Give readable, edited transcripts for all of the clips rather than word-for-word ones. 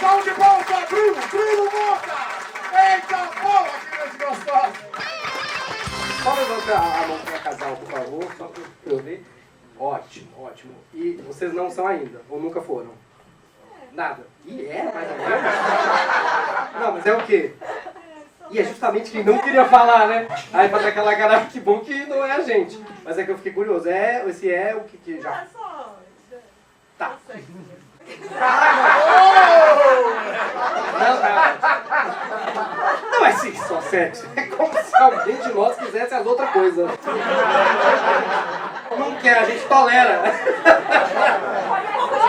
Salve de palmas para Bruno Mota! Eita, bola, criança gostosa! Só levanta a mão para casal, por favor, só para eu ver. Ótimo, ótimo. E vocês não são ainda, ou nunca foram? Nada. E é, mais ou menos. Não, mas é o quê? E é justamente quem não queria falar, né? Aí faz aquela cara, que bom que não é a gente. Mas é que eu fiquei curioso. Esse é o que já... Tá. Não é sim, só sexo. É como se alguém de nós quisesse as outras coisas. Não quer, a gente tolera.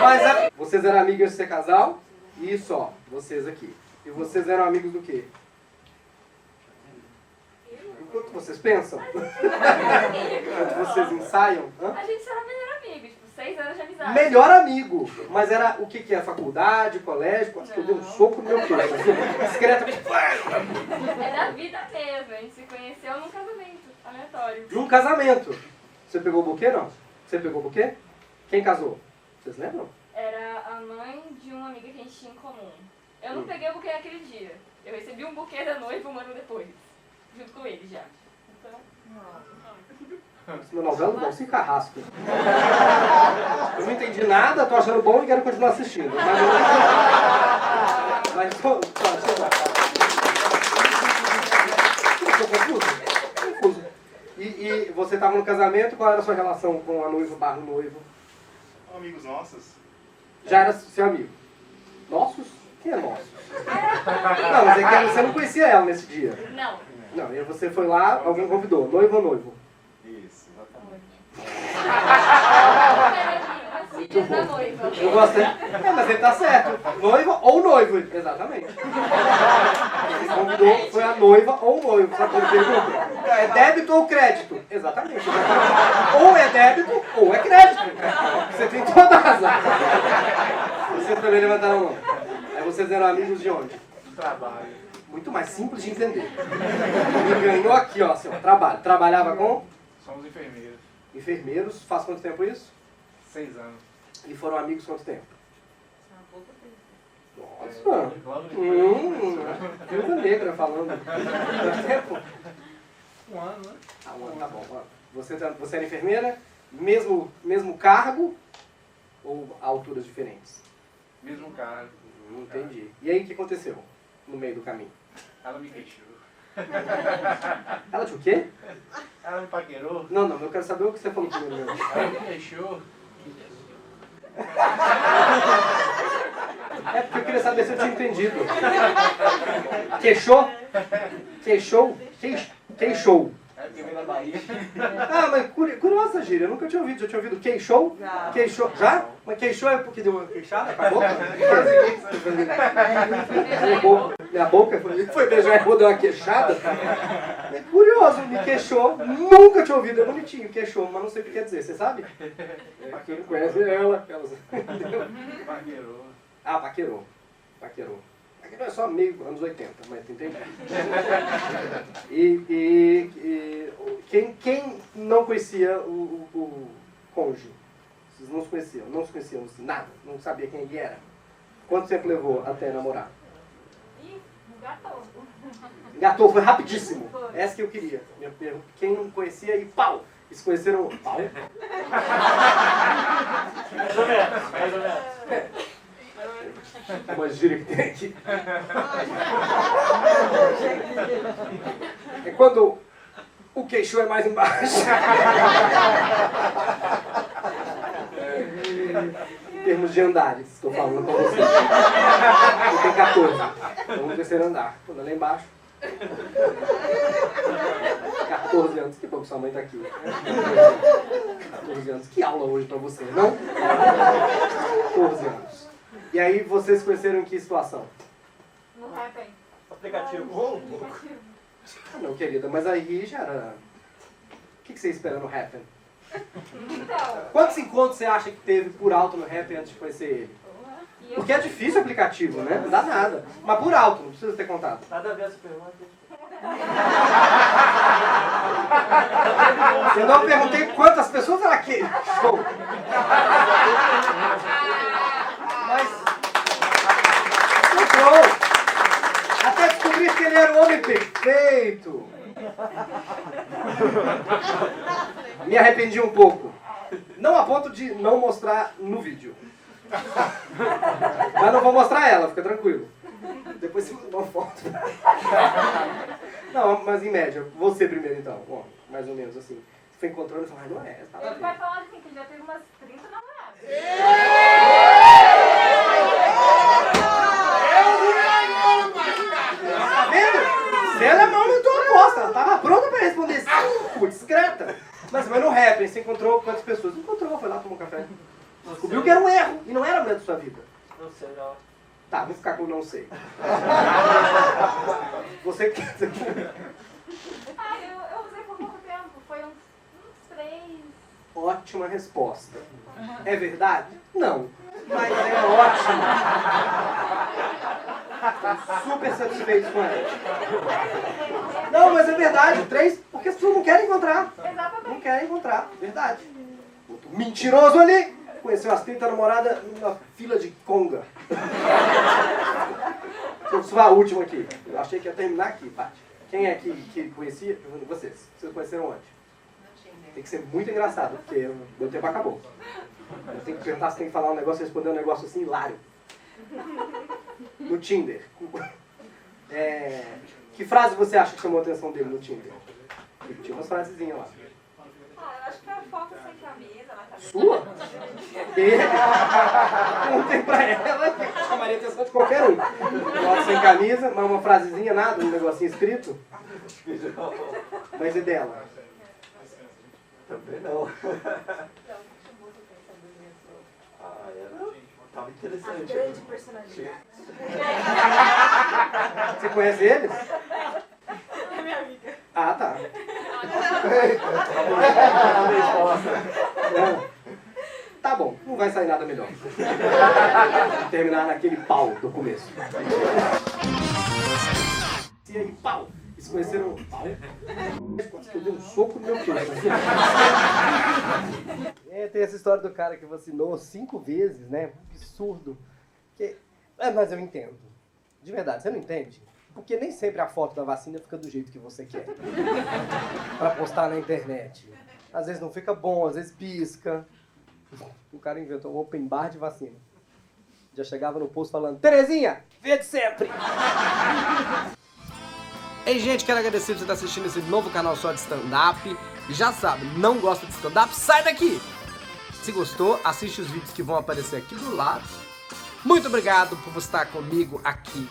Mas vocês eram amigas de ser casal? E só, vocês aqui. E vocês eram amigos do quê? Enquanto vocês pensam? Enquanto vocês ensaiam? Hã? A gente era melhor amigo, tipo, 6 anos de amizade. Melhor amigo! Mas era o que é? Faculdade, colégio? Quase que eu dei um soco no meu queixo. Discretamente. É da vida mesmo, a gente se conheceu num casamento aleatório. Num casamento. Você pegou o buquê, não? Você pegou o buquê? Quem casou? Vocês lembram? Era a mãe de uma amiga que a gente tinha em comum. Eu não peguei o buquê naquele dia. Eu recebi um buquê da noiva um ano depois. Junto com ele já. Então... Esse meu novela não se carrasco. Eu não entendi nada, tô achando bom e quero continuar assistindo. Mas tô confuso. E você estava no casamento, qual era a sua relação com a noiva barra noivo? Amigos nossos. Já era seu amigo? Nossos? Quem é nossos? Não, mas é que você não conhecia ela nesse dia. Não. Não, e você foi lá, alguém convidou, noivo ou noivo? Isso, exatamente. Filhas da noiva. Eu gostei. Mas ele tá certo. Noiva ou noivo, exatamente. Quem convidou foi a noiva ou o noivo, sabe por pergunta? É débito ou crédito? Exatamente. Ou é débito ou é crédito. Você tem toda a razão. Vocês também levantaram a mão. Aí vocês eram amigos de onde? Do trabalho. Muito mais simples de entender. Me ganhou aqui, ó, assim, ó, trabalho. Trabalhava com? Somos enfermeiros. Enfermeiros. Faz quanto tempo isso? 6 anos. E foram amigos quanto tempo? Nossa! Logo depois. Viúva negra falando. Quanto tempo? 1 ano, né? Ah, um ano, tá bom. Você era enfermeira? Mesmo cargo? Ou alturas diferentes? Mesmo cara. Entendi. E aí, o que aconteceu no meio do caminho? Ela me queixou. Ela tinha o quê? Ela me paquerou. Não, eu quero saber o que você falou primeiro mesmo. Ela me queixou. É porque eu queria saber se eu tinha entendido. Queixou? Queixou? Queixou. É porque veio da Bahia. Ah, mas curiosa gíria, eu nunca tinha ouvido. Já tinha ouvido queixou? Já. Queixou? Já? Mas queixou é porque deu uma queixada com a boca? Minha boca foi beijar e deu uma queixada? É curioso, me queixou. Nunca tinha ouvido, é bonitinho, queixou, mas não sei o que quer dizer, você sabe? É, quem não conhece ela. Paquerou. Ah, paquerou. Paquerou é só meio anos 80, mas entende? E quem não conhecia o cônjuge? Vocês não se conheciam nada, não sabia quem ele era. Quanto tempo levou até namorar? Ih, engatou. Engatou, foi rapidíssimo. Essa que eu queria. Quem não conhecia e pau! Eles conheceram pau? Mais ou menos. Uma gíria que tem aqui. É quando o queixo é mais embaixo. Em termos de andares, estou falando com você. Eu tenho 14. Estou no terceiro andar. Quando é lá embaixo. 14 anos. Que bom que sua mãe está aqui. 14 anos. Que aula hoje para você, não? 14 anos. E aí vocês se conheceram em que situação? No Happn. Aplicativo. Ah, não, querida, mas aí já era... O que você espera no Happn? Então. Quantos encontros você acha que teve por alto no Happn antes de conhecer ele? Porque é difícil o aplicativo, né? Não dá nada. Mas por alto, não precisa ter contato. Nada a ver essa pergunta. Eu não perguntei quantas pessoas era aquele. Show! Mas... Mostrou! Até descobrir que ele era o homem perfeito. Me arrependi um pouco. Não a ponto de não mostrar no vídeo. Mas não vou mostrar ela, fica tranquilo. Depois você manda uma foto. Não, mas em média, você primeiro então. Bom, mais ou menos assim. Você foi encontrando e falou, não é, tá lá. Ele vai falar assim, que ele já teve umas 30 namoradas. Tá vendo? Se ela é mal, eu tô aposta. Ela tava pronta pra responder sim, discreta. Mas no rap, você encontrou quantas pessoas? Encontrou, foi lá, tomou café. Descobriu que era um erro e não era a mulher da sua vida. Não sei, não. Tá, vou ficar com não sei. Você quer dizer que... Ah, eu usei por pouco tempo. Foi uns 3. Ótima resposta. É verdade? Não. Mas é ótimo. Tô super satisfeito com ela. Não, mas é verdade. 3, porque as pessoas não querem encontrar. Exatamente. Não querem encontrar. Verdade. Outro mentiroso ali. Conheceu as 30 namoradas numa fila de conga. Deixa eu a última aqui. Eu achei que ia terminar aqui, Paty. Quem é que conhecia? Vocês. Vocês conheceram onde? Tem que ser muito engraçado, porque meu tempo acabou. Eu tenho que perguntar se tem que falar um negócio e responder um negócio assim hilário. No Tinder. Que frase você acha que chamou a atenção dele no Tinder? Ele tinha umas frasezinhas lá. Ah, eu acho que foi a foto sem camisa na cabeça. Sua? Perguntei pra ela que chamaria a atenção de qualquer um. Foto sem camisa, mas uma frasezinha, nada, um negocinho escrito. Mas e dela? Também não. Ah, era... Tava interessante. Grande personalidade. Você conhece eles? É minha amiga. Ah, tá. Tá bom, não vai sair nada melhor. Terminar naquele pau do começo. E aí, pau! Eles conheceram o pau? Eu dei um soco no meu queixo. Tem essa história do cara que vacinou 5 vezes, né? Absurdo. Mas eu entendo. De verdade, você não entende? Porque nem sempre a foto da vacina fica do jeito que você quer. Pra postar na internet. Às vezes não fica bom, às vezes pisca. O cara inventou um open bar de vacina. Já chegava no posto falando, Terezinha, verde sempre! Ei, gente, quero agradecer por você estar assistindo esse novo canal só de stand-up. E já sabe, não gosta de stand-up? Sai daqui! Se gostou, assiste os vídeos que vão aparecer aqui do lado. Muito obrigado por você estar comigo aqui